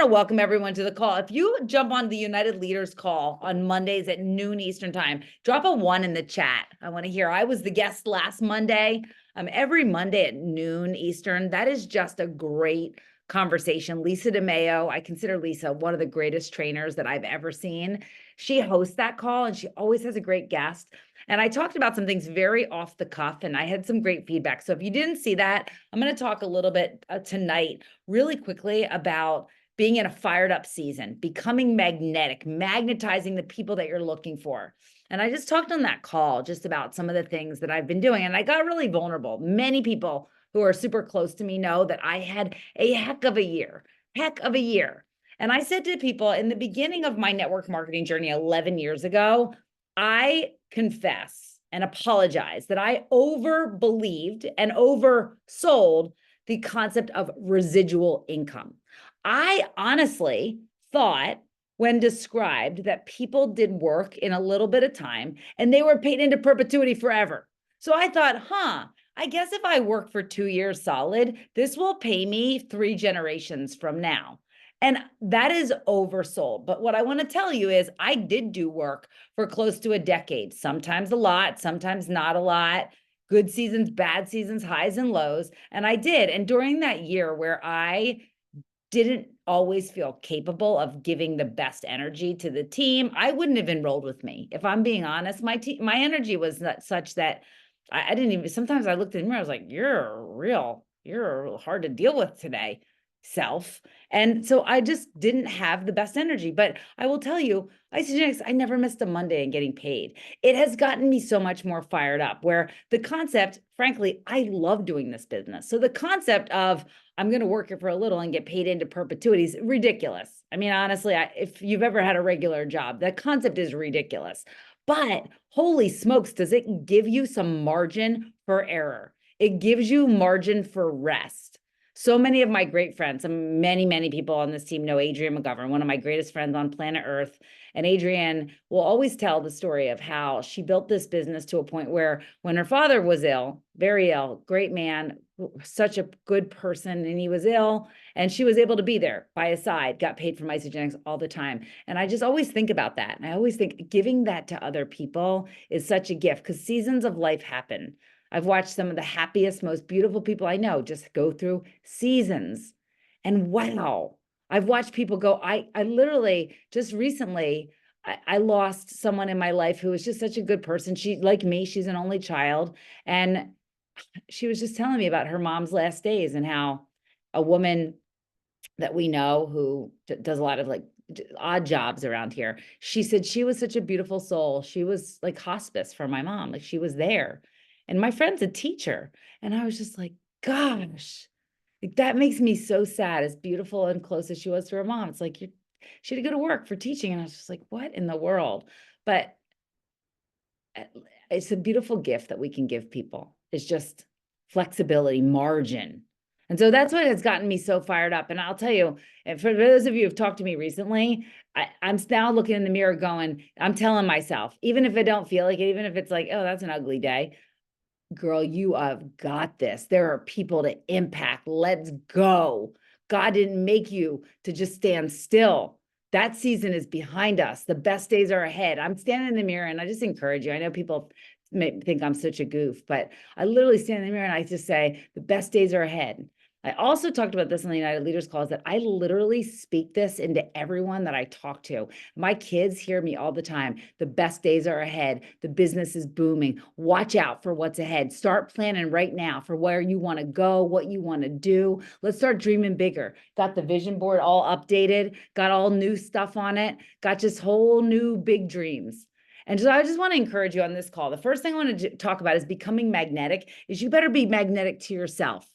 want to welcome everyone to the call. If you jump on the United Leaders call on Mondays at noon Eastern time, drop a 1 in the chat. I want to hear. I was the guest last Monday. Every Monday at noon Eastern. That is just a great conversation. Lisa DeMayo, I consider Lisa one of the greatest trainers that I've ever seen. She hosts that call and she always has a great guest. And I talked about some things very off the cuff and I had some great feedback. So if you didn't see that, I'm going to talk a little bit tonight really quickly about being in a fired up season, becoming magnetic, magnetizing the people that you're looking for. And I just talked on that call just about some of the things that I've been doing. And I got really vulnerable. Many people who are super close to me know that I had a heck of a year. And I said to people in the beginning of my network marketing journey 11 years ago, I confess and apologize that I overbelieved and oversold the concept of residual income. I honestly thought when described that people did work in a little bit of time and they were paid into perpetuity forever. So I thought, I guess if I work for 2 years solid, this will pay me 3 generations from now. And that is oversold. But what I want to tell you is I did do work for close to a decade, sometimes a lot, sometimes not a lot, good seasons, bad seasons, highs and lows. And I did. And during that year where I didn't always feel capable of giving the best energy to the team, I wouldn't have enrolled with me. If I'm being honest, my energy was not such that I didn't even, sometimes I looked in the mirror, I was like, you're hard to deal with today, self. And so I just didn't have the best energy. But I will tell you, Isagenix, I never missed a Monday in getting paid. It has gotten me so much more fired up, where the concept, frankly, I love doing this business. So the concept of I'm going to work here for a little and get paid into perpetuity is ridiculous. I mean, honestly, if you've ever had a regular job, that concept is ridiculous. But holy smokes, does it give you some margin for error? It gives you margin for rest. So many of my great friends, and many people on this team know Adrienne McGovern, one of my greatest friends on planet Earth. And Adrienne will always tell the story of how she built this business to a point where when her father was ill, very ill, great man, such a good person, and he was ill, and she was able to be there by his side, got paid from Isagenix all the time. And I just always think about that. And I always think giving that to other people is such a gift because seasons of life happen. I've watched some of the happiest, most beautiful people I know just go through seasons. And wow, I've watched people go, I literally just recently, I lost someone in my life who was just such a good person. She, like me, she's an only child. And she was just telling me about her mom's last days and how a woman that we know who does a lot of like odd jobs around here, she said she was such a beautiful soul. She was like hospice for my mom. Like she was there. And my friend's a teacher. And I was just like, gosh, like, that makes me so sad, as beautiful and close as she was to her mom. It's like, she had to go to work for teaching. And I was just like, what in the world? But it's a beautiful gift that we can give people. It's just flexibility, margin. And so that's what has gotten me so fired up. And I'll tell you, and for those of you who've talked to me recently, I'm now looking in the mirror going, I'm telling myself, even if I don't feel like it, even if it's like, oh, that's an ugly day, girl, you have got this. There are people to impact. Let's go. God didn't make you to just stand still. That season is behind us. The best days are ahead. I'm standing in the mirror and I just encourage you. I know people may think I'm such a goof, but I literally stand in the mirror and I just say, the best days are ahead. I also talked about this on the United Leaders calls, that I literally speak this into everyone that I talk to. My kids hear me all the time. The best days are ahead. The business is booming. Watch out for what's ahead. Start planning right now for where you want to go, what you want to do. Let's start dreaming bigger. Got the vision board all updated, got all new stuff on it, got just whole new big dreams. And so I just want to encourage you on this call. The first thing I want to talk about is becoming magnetic. Is you better be magnetic to yourself.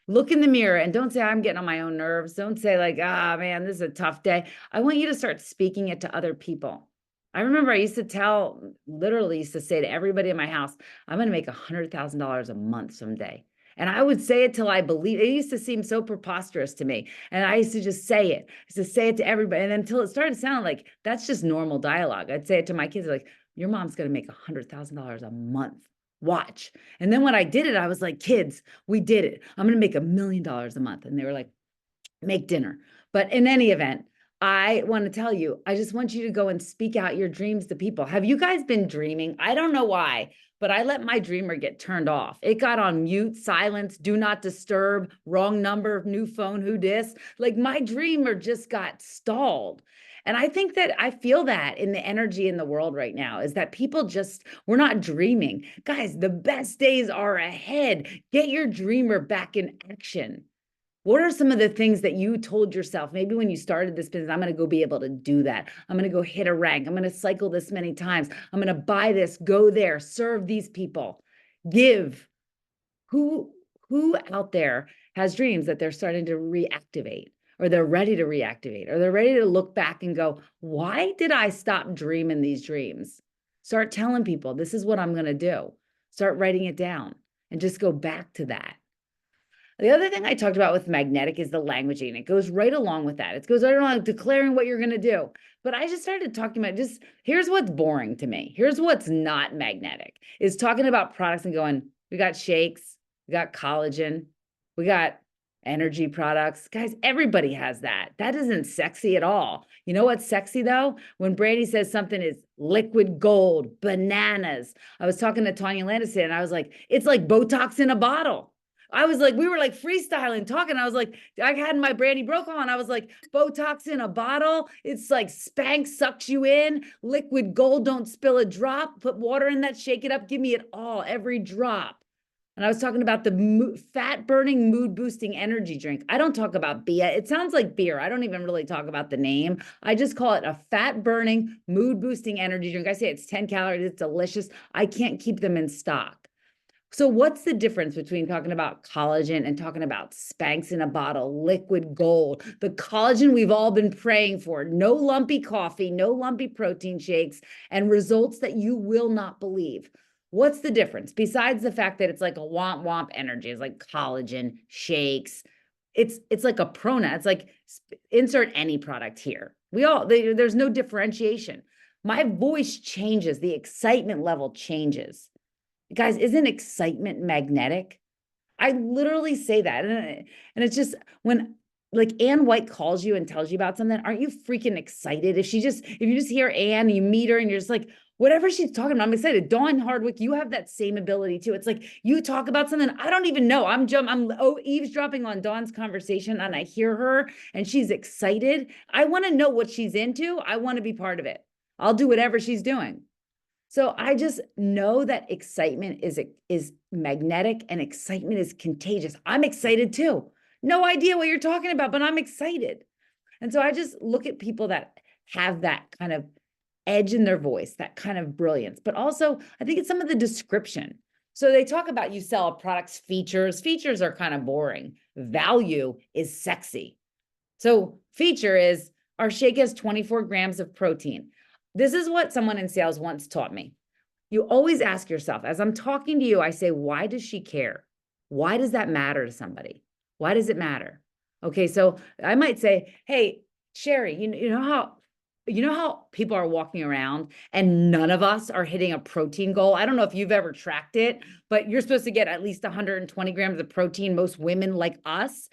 Look in the mirror and don't say, I'm getting on my own nerves. Don't say like, man, this is a tough day. I want you to start speaking it to other people. I remember I used to literally used to say to everybody in my house, I'm going to make $100,000 a month someday. And I would say it till I believe it. Used to seem so preposterous to me. And I used to just say it. I used to say it to everybody. And until it started sounding like that's just normal dialogue. I'd say it to my kids like, your mom's going to make $100,000 a month. Watch. And then when I did it, I was like, kids, we did it. I'm going to make $1 million a month. And they were like, make dinner. But in any event, I want to tell you, I just want you to go and speak out your dreams to people. Have you guys been dreaming? I don't know why, but I let my dreamer get turned off. It got on mute, silence, do not disturb, wrong number, new phone, who dis? Like my dreamer just got stalled. And I think that I feel that in the energy in the world right now is that people just, we're not dreaming. Guys, the best days are ahead. Get your dreamer back in action. What are some of the things that you told yourself, maybe when you started this business, I'm going to go be able to do that. I'm going to go hit a rank. I'm going to cycle this many times. I'm going to buy this, go there, serve these people, give. Who out there has dreams that they're starting to reactivate, or they're ready to reactivate, or they're ready to look back and go, why did I stop dreaming these dreams? Start telling people, this is what I'm going to do. Start writing it down and just go back to that. The other thing I talked about with magnetic is the languaging. It goes right along with that. It goes right along declaring what you're going to do. But I just started talking about just, here's what's boring to me. Here's what's not magnetic, is talking about products and going, we got shakes, we got collagen, we got energy products. Guys, everybody has that. That isn't sexy at all. You know what's sexy though? When Brandy says something is liquid gold, bananas. I was talking to Tanya Landis and I was like, it's like Botox in a bottle. I was like, we were like freestyling, talking. I was like, I had my Brandy Broke on. I was like, Botox in a bottle. It's like Spanx sucks you in. Liquid gold, don't spill a drop. Put water in that, shake it up. Give me it all, every drop. And I was talking about the fat burning, mood boosting energy drink. I don't talk about beer. It sounds like beer. I don't even really talk about the name. I just call it a fat burning, mood boosting energy drink. I say it's 10 calories. It's delicious. I can't keep them in stock. So what's the difference between talking about collagen and talking about Spanx in a bottle, liquid gold, the collagen we've all been praying for, no lumpy coffee, no lumpy protein shakes, and results that you will not believe? What's the difference besides the fact that it's like a womp energy? It's like collagen, shakes. It's like a prona. It's like insert any product here. There's no differentiation. My voice changes. The excitement level changes. Guys, isn't excitement magnetic? I literally say that. And it's just when like Ann White calls you and tells you about something, aren't you freaking excited? If you just hear Ann, you meet her and you're just like, whatever she's talking about, I'm excited. Dawn Hardwick, you have that same ability too. It's like you talk about something I don't even know. I'm eavesdropping on Dawn's conversation and I hear her and she's excited. I want to know what she's into. I want to be part of it. I'll do whatever she's doing. So I just know that excitement is magnetic and excitement is contagious. I'm excited too. No idea what you're talking about, but I'm excited. And so I just look at people that have that kind of edge in their voice, that kind of brilliance, but also I think it's some of the description. So they talk about you sell a product's features. Features are kind of boring. Value is sexy. So feature is our shake has 24 grams of protein. This is what someone in sales once taught me. You always ask yourself, as I'm talking to you, I say, why does she care? Why does that matter to somebody? Why does it matter? Okay, so I might say, hey, Sherry, you know how people are walking around and none of us are hitting a protein goal? I don't know if you've ever tracked it, but you're supposed to get at least 120 grams of protein, most women like us.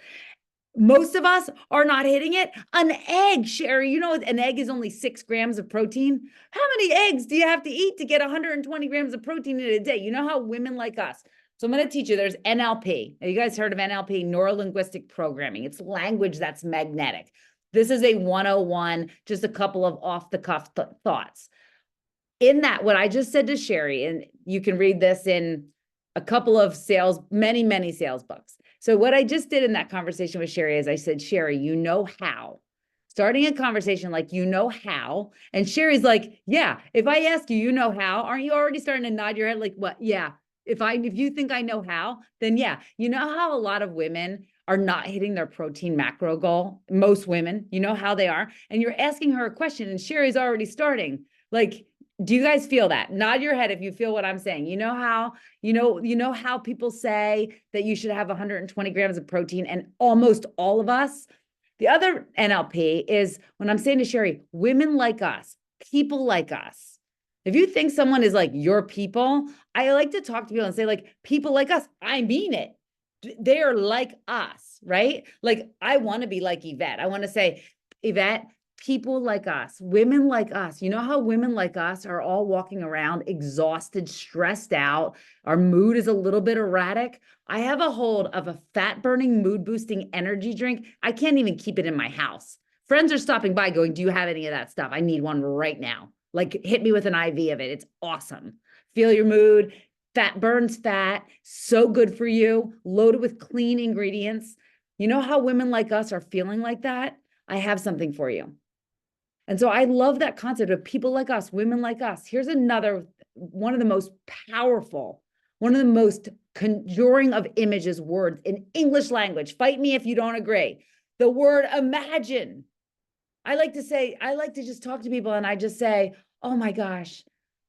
Most of us are not hitting it. An egg, Sherry, an egg is only 6 grams of protein. How many eggs do you have to eat to get 120 grams of protein in a day? You know how women like us. So I'm going to teach you, there's NLP. Have you guys heard of NLP? Neuro-linguistic programming. It's language that's magnetic. This is a 101, just a couple of off-the-cuff thoughts. In that, what I just said to Sherry, and you can read this in a couple of many sales books. So what I just did in that conversation with Sherry is I said, Sherry, you know how. Starting a conversation like, you know how. And Sherry's like, yeah, if I ask you, you know how, aren't you already starting to nod your head like, what? Yeah, if you think I know how, then yeah. You know how a lot of women are not hitting their protein macro goal? Most women, you know how they are. And you're asking her a question and Sherry's already starting. Like, do you guys feel that? Nod your head if you feel what I'm saying. You know how people say that you should have 120 grams of protein, and almost all of us. The other NLP is when I'm saying to Sherry, women like us, people like us. If you think someone is like your people, I like to talk to people and say like, people like us, I mean it. they are like us, right? Like, I want to be like Yvette. I want to say, Yvette, people like us, women like us, you know how women like us are all walking around exhausted, stressed out. Our mood is a little bit erratic. I have a hold of a fat burning, mood boosting energy drink. I can't even keep it in my house. Friends are stopping by going, do you have any of that stuff? I need one right now. Like, hit me with an IV of it. It's awesome. Feel your mood. Fat burns fat, so good for you, loaded with clean ingredients. You know how women like us are feeling like that? I have something for you. And so I love that concept of people like us, women like us. Here's another one of the most powerful, one of the most conjuring of images, words in English language. Fight me if you don't agree. The word imagine. I like to just talk to people and I just say, oh my gosh,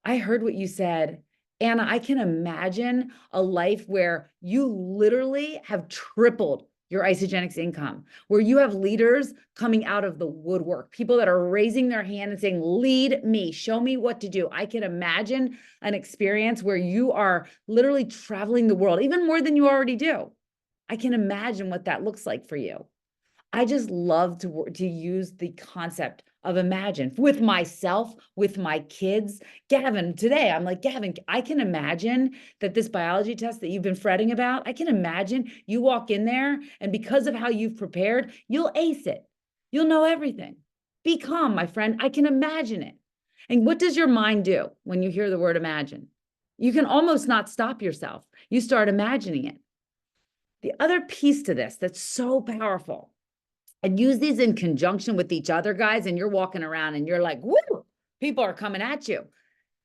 I heard what you said. Anna, I can imagine a life where you literally have tripled your Isogenics income, where you have leaders coming out of the woodwork, people that are raising their hand and saying, lead me, show me what to do. I can imagine an experience where you are literally traveling the world, even more than you already do. I can imagine what that looks like for you. I just love to use the concept of imagine with myself, with my kids. Gavin, today I'm like, Gavin, I can imagine that this biology test that you've been fretting about, I can imagine you walk in there and because of how you've prepared, you'll ace it. You'll know everything. Be calm, my friend. I can imagine it. And what does your mind do when you hear the word imagine? You can almost not stop yourself. You start imagining it. The other piece to this that's so powerful, and use these in conjunction with each other, guys, and you're walking around and you're like, woo, people are coming at you.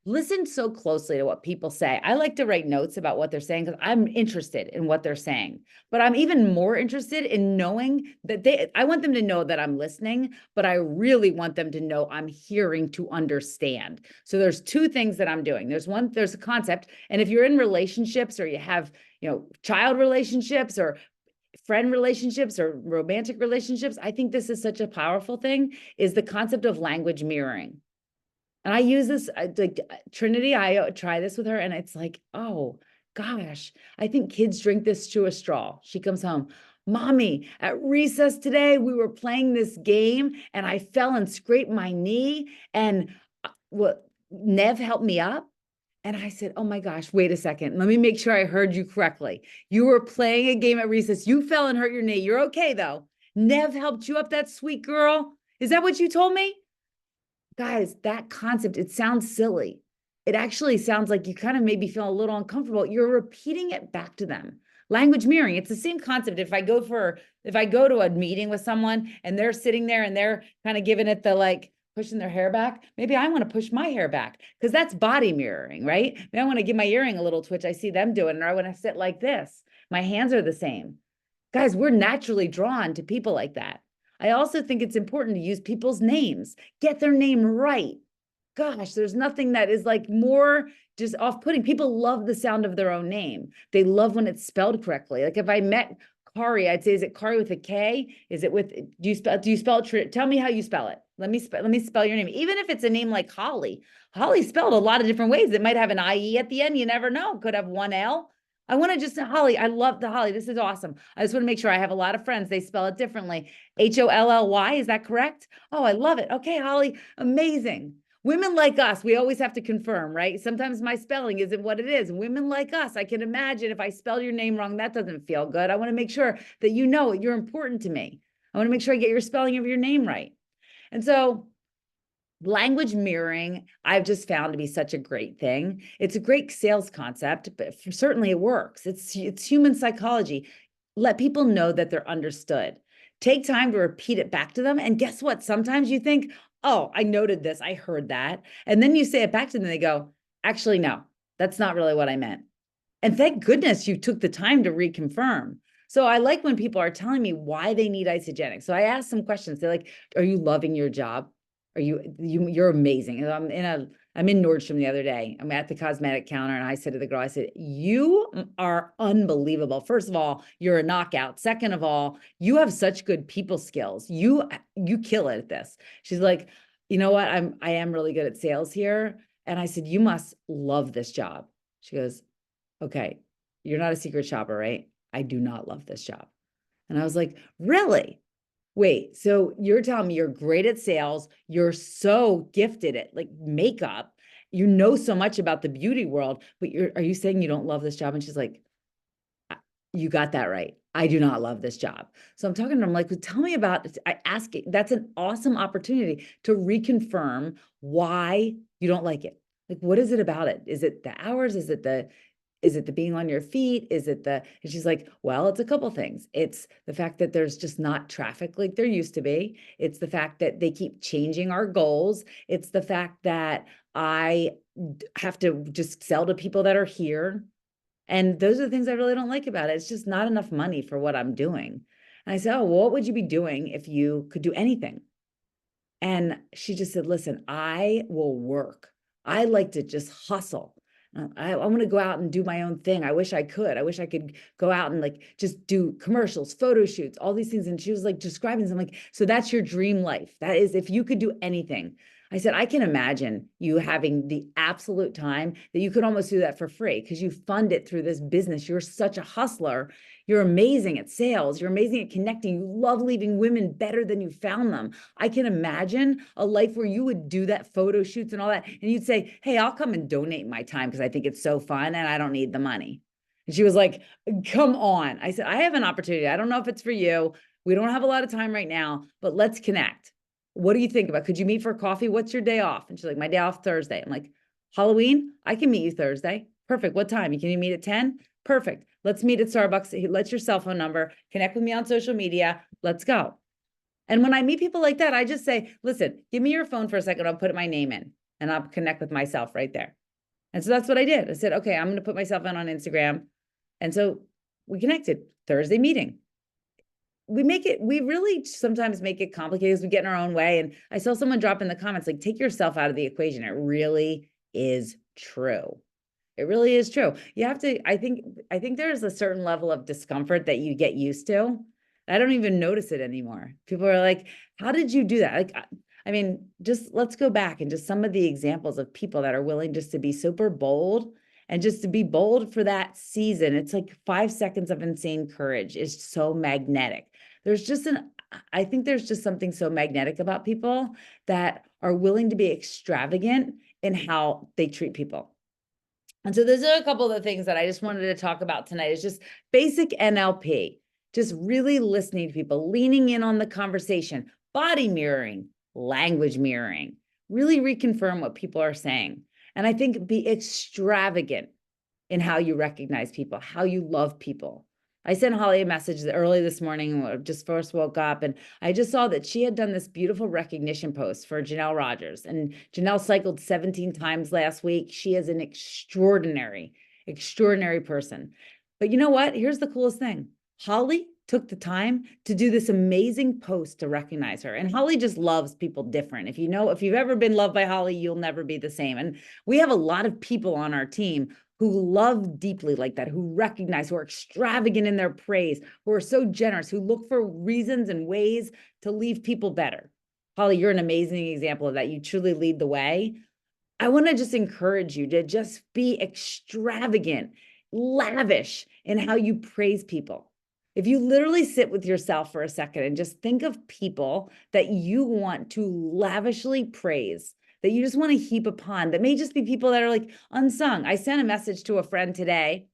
Listen so closely to what people say. I like to write notes about what they're saying because I'm interested in what they're saying. But I'm even more interested in knowing that I want them to know that I'm listening, but I really want them to know I'm hearing to understand. So there's two things that I'm doing. There's a concept. And if you're in relationships or you have, child relationships or friend relationships or romantic relationships, I think this is such a powerful thing, is the concept of language mirroring. And I use this, like Trinity, I try this with her and it's like, oh gosh, I think kids drink this to a straw. She comes home, Mommy, at recess today, we were playing this game and I fell and scraped my knee and Nev helped me up. And I said, oh my gosh, wait a second. Let me make sure I heard you correctly. You were playing a game at recess. You fell and hurt your knee. You're okay though. Nev helped you up, that sweet girl. Is that what you told me? Guys, that concept, it sounds silly. It actually sounds like you kind of maybe feel a little uncomfortable. You're repeating it back to them. Language mirroring, it's the same concept. If I go to a meeting with someone and they're sitting there and they're kind of giving it the like, pushing their hair back, maybe I want to push my hair back because that's body mirroring, right? Maybe I want to give my earring a little twitch. I see them doing it, or I want to sit like this. My hands are the same. Guys, we're naturally drawn to people like that. I also think it's important to use people's names, get their name right. Gosh, there's nothing that is like more just off-putting. People love the sound of their own name. They love when it's spelled correctly. Like if I met Kari, I'd say, is it Kari with a K? Is it with, do you spell it? Tell me how you spell it. Let me spell your name. Even if it's a name like Holly, Holly spelled a lot of different ways. It might have an IE at the end. You never know. Could have one L. I want to just, Holly, I love the Holly. This is awesome. I just want to make sure I have a lot of friends. They spell it differently. Holly, is that correct? Oh, I love it. Okay, Holly, amazing. Women like us, we always have to confirm, right? Sometimes my spelling isn't what it is. Women like us, I can imagine if I spell your name wrong, that doesn't feel good. I want to make sure that you know it. You're important to me. I want to make sure I get your spelling of your name right. And so language mirroring, I've just found to be such a great thing. It's a great sales concept, but certainly it works. It's human psychology. Let people know that they're understood. Take time to repeat it back to them. And guess what? Sometimes you think, oh, I noted this, I heard that. And then you say it back to them, they go, actually, no, that's not really what I meant. And thank goodness you took the time to reconfirm. So I like when people are telling me why they need Isogenics. So I ask some questions. They're like, are you loving your job? You're amazing. I'm in Nordstrom the other day. I'm at the cosmetic counter and I said to the girl, I said, you are unbelievable. First of all, you're a knockout. Second of all, you have such good people skills. You kill it at this. She's like, you know what? I am really good at sales here. And I said, you must love this job. She goes, okay, you're not a secret shopper, right? I do not love this job. And I was like, really? Wait, so you're telling me you're great at sales, you're so gifted at like makeup, you know so much about the beauty world, but are you saying you don't love this job? And she's like, you got that right. I do not love this job. So I'm talking to her, I'm like, well, tell me about it. I ask it. That's an awesome opportunity to reconfirm why you don't like it. Like, what is it about it? Is it the hours? Is it the being on your feet? And she's like, well, it's a couple things. It's the fact that there's just not traffic like there used to be. It's the fact that they keep changing our goals. It's the fact that I have to just sell to people that are here. And those are the things I really don't like about it. It's just not enough money for what I'm doing. And I said, oh, what would you be doing if you could do anything? And she just said, listen, I will work. I like to just hustle. I want to go out and do my own thing. I wish I could. I wish I could go out and like just do commercials, photo shoots, all these things. And she was like describing something like, so that's your dream life. That is, if you could do anything. I said, I can imagine you having the absolute time that you could almost do that for free because you fund it through this business. You're such a hustler. You're amazing at sales. You're amazing at connecting. You love leaving women better than you found them. I can imagine a life where you would do that photo shoots and all that. And you'd say, hey, I'll come and donate my time because I think it's so fun and I don't need the money. And she was like, come on. I said, I have an opportunity. I don't know if it's for you. We don't have a lot of time right now, but let's connect. What do you think about? Could you meet for coffee? What's your day off? And she's like, my day off Thursday. I'm like, Halloween? I can meet you Thursday. Perfect. What time? Can you meet at 10? Perfect. Let's meet at Starbucks. Let's your cell phone number. Connect with me on social media. Let's go. And when I meet people like that, I just say, listen, give me your phone for a second. I'll put my name in and I'll connect with myself right there. And so that's what I did. I said, okay, I'm going to put myself in on Instagram. And so we connected. Thursday meeting. We really sometimes make it complicated as we get in our own way. And I saw someone drop in the comments, like, take yourself out of the equation. It really is true. It really is true. You have to, I think there's a certain level of discomfort that you get used to. I don't even notice it anymore. People are like, how did you do that? Like, I mean, just let's go back and just some of the examples of people that are willing just to be super bold and just to be bold for that season. It's like 5 seconds of insane courage is so magnetic. I think there's just something so magnetic about people that are willing to be extravagant in how they treat people. And so those are a couple of the things that I just wanted to talk about tonight is just basic NLP, just really listening to people, leaning in on the conversation, body mirroring, language mirroring, really reconfirm what people are saying. And I think be extravagant in how you recognize people, how you love people. I sent Holly a message early this morning when I just first woke up, and I just saw that she had done this beautiful recognition post for Janelle Rogers. And Janelle cycled 17 times last week. She is an extraordinary, extraordinary person. But you know what? Here's the coolest thing. Holly took the time to do this amazing post to recognize her. And Holly just loves people different. If you've ever been loved by Holly, you'll never be the same. And we have a lot of people on our team who love deeply like that, who recognize, who are extravagant in their praise, who are so generous, who look for reasons and ways to leave people better. Holly, you're an amazing example of that. You truly lead the way. I want to just encourage you to just be extravagant, lavish in how you praise people. If you literally sit with yourself for a second and just think of people that you want to lavishly praise, that you just want to heap upon, that may just be people that are like unsung. I sent a message to a friend today.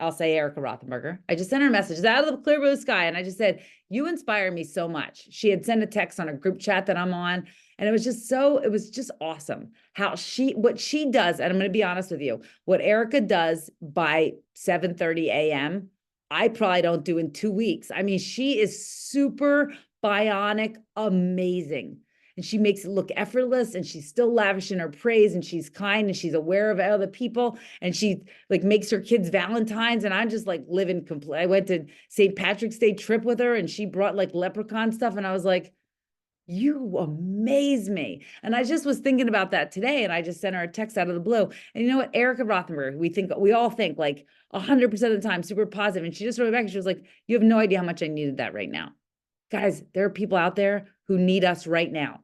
I'll say Erica Rothenberger. I just sent her a message out of the clear blue sky. And I just said, you inspire me so much. She had sent a text on a group chat that I'm on. And it was just awesome what she does. And I'm going to be honest with you, what Erica does by 7:30 a.m., I probably don't do in 2 weeks. I mean, she is super bionic, amazing. And she makes it look effortless, and she's still lavish in her praise, and she's kind, and she's aware of other people, and she like makes her kids Valentines. And I'm just like living complete. I went to St. Patrick's Day trip with her, and she brought like leprechaun stuff. And I was like, you amaze me. And I just was thinking about that today. And I just sent her a text out of the blue. And you know what? Erica Rothenberg, we all think like 100% of the time, super positive. And she just wrote back and she was like, you have no idea how much I needed that right now. Guys, there are people out there who need us right now.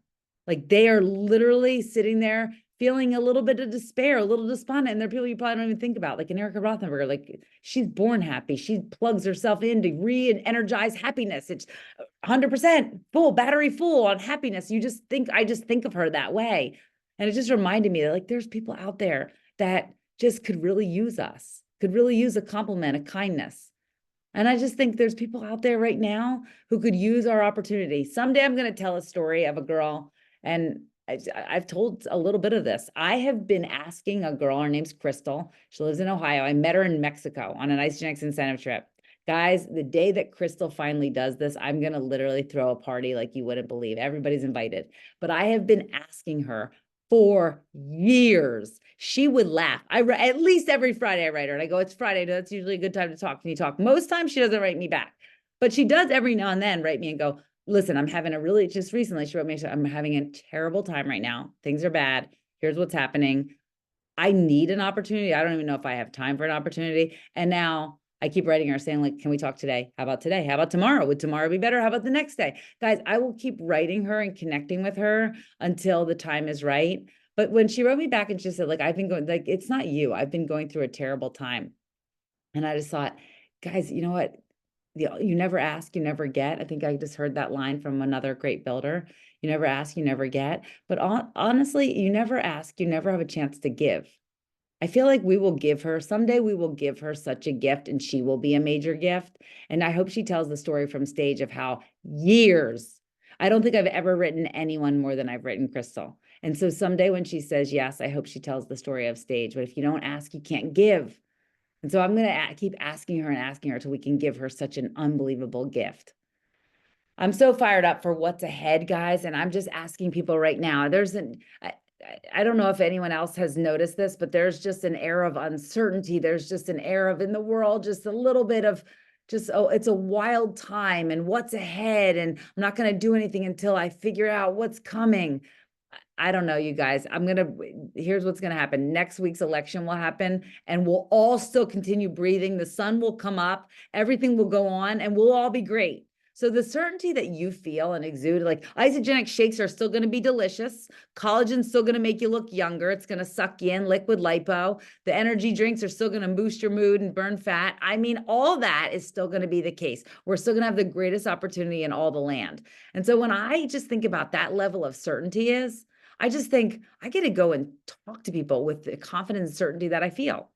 Like they are literally sitting there feeling a little bit of despair, a little despondent. And there are people you probably don't even think about, like an Erica Rothenberger. Like, she's born happy. She plugs herself in to re-energize happiness. It's 100% full, battery full on happiness. I just think of her that way. And it just reminded me that, like, there's people out there that just could really use us, could really use a compliment, a kindness. And I just think there's people out there right now who could use our opportunity. Someday I'm going to tell a story of a girl, and I've told a little bit of this. I have been asking a girl, her name's Crystal. She lives in Ohio. I met her in Mexico on an Isagenix incentive trip. Guys, the day that Crystal finally does this, I'm going to literally throw a party like you wouldn't believe. Everybody's invited. But I have been asking her for years. She would laugh. At least every Friday I write her, and I go, it's Friday. That's usually a good time to talk. Can you talk? Most times she doesn't write me back, but she does every now and then write me and go, listen, I'm having just recently she wrote me, I'm having a terrible time right now. Things are bad. Here's what's happening. I need an opportunity. I don't even know if I have time for an opportunity. And now I keep writing her saying, like, can we talk today? How about today? How about tomorrow? Would tomorrow be better? How about the next day? Guys, I will keep writing her and connecting with her until the time is right. But when she wrote me back and she said, like, I've been going, like, it's not you. I've been going through a terrible time. And I just thought, guys, you know what? You never ask, you never get. I think I just heard that line from another great builder. You never ask, you never get. But honestly, you never ask, you never have a chance to give. I feel like we will give her, someday we will give her such a gift, and she will be a major gift. And I hope she tells the story from stage of how years, I don't think I've ever written anyone more than I've written Crystal. And so someday when she says yes, I hope she tells the story of stage. But if you don't ask, you can't give. And so I'm going to keep asking her until we can give her such an unbelievable gift. I'm so fired up for what's ahead, guys. And I'm just asking people right now. I don't know if anyone else has noticed this, but there's just an air of uncertainty. There's just an air of, in the world, just a little bit of just, oh, it's a wild time and what's ahead. And I'm not going to do anything until I figure out what's coming. I don't know, you guys. Here's what's going to happen. Next week's election will happen, and we'll all still continue breathing. The sun will come up, everything will go on, and we'll all be great. So the certainty that you feel and exude, like, isogenic shakes are still going to be delicious. Collagen's still going to make you look younger. It's going to suck you in, liquid lipo. The energy drinks are still going to boost your mood and burn fat. I mean, all that is still going to be the case. We're still going to have the greatest opportunity in all the land. And so when I just think about that level of certainty I just think I get to go and talk to people with the confidence and certainty that I feel.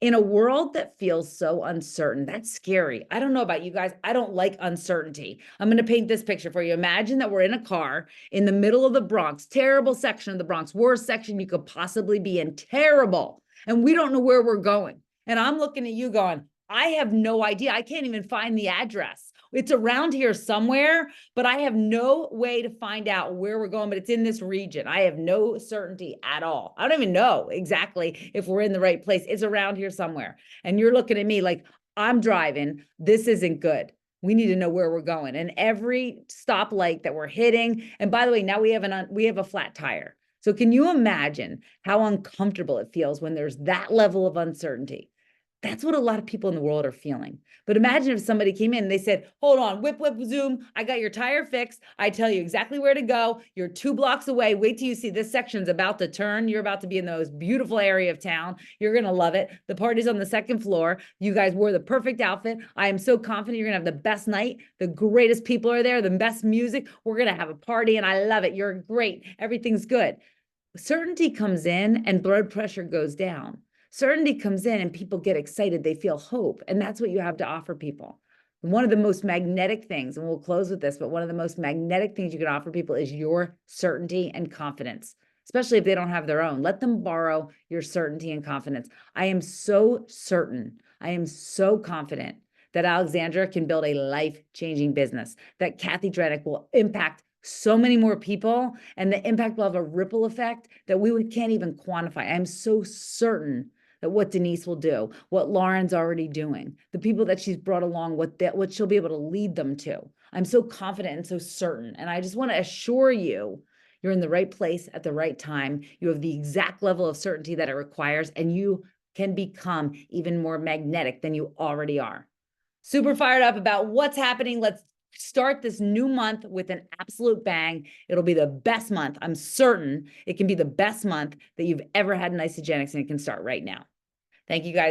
In a world that feels so uncertain, that's scary. I don't know about you guys. I don't like uncertainty. I'm going to paint this picture for you. Imagine that we're in a car in the middle of the Bronx, terrible section of the Bronx, worst section you could possibly be in, terrible. And we don't know where we're going. And I'm looking at you going, I have no idea. I can't even find the address. It's around here somewhere, but I have no way to find out where we're going, but it's in this region. I have no certainty at all. I don't even know exactly if we're in the right place. It's around here somewhere. And you're looking at me like, I'm driving. This isn't good. We need to know where we're going. And every stoplight that we're hitting, and by the way, now we have a flat tire. So can you imagine how uncomfortable it feels when there's that level of uncertainty? That's what a lot of people in the world are feeling. But imagine if somebody came in and they said, hold on, whip, whip, zoom. I got your tire fixed. I tell you exactly where to go. You're 2 blocks away. Wait till you see this section's about to turn. You're about to be in the most beautiful area of town. You're going to love it. The party's on the 2nd floor. You guys wore the perfect outfit. I am so confident you're going to have the best night. The greatest people are there, the best music. We're going to have a party, and I love it. You're great. Everything's good. Certainty comes in and blood pressure goes down. Certainty comes in and people get excited. They feel hope. And that's what you have to offer people. One of the most magnetic things, and we'll close with this, but one of the most magnetic things you can offer people is your certainty and confidence, especially if they don't have their own. Let them borrow your certainty and confidence. I am so certain, I am so confident that Alexandra can build a life-changing business, that Kathy Drenick will impact so many more people, and the impact will have a ripple effect that can't even quantify. I'm so certain that what Denise will do, what Lauren's already doing, the people that she's brought along, what she'll be able to lead them to. I'm so confident and so certain. And I just want to assure you, you're in the right place at the right time. You have the exact level of certainty that it requires, and you can become even more magnetic than you already are. Super fired up about what's happening. Let's start this new month with an absolute bang. It'll be the best month. I'm certain it can be the best month that you've ever had in Isogenics, and it can start right now. Thank you guys.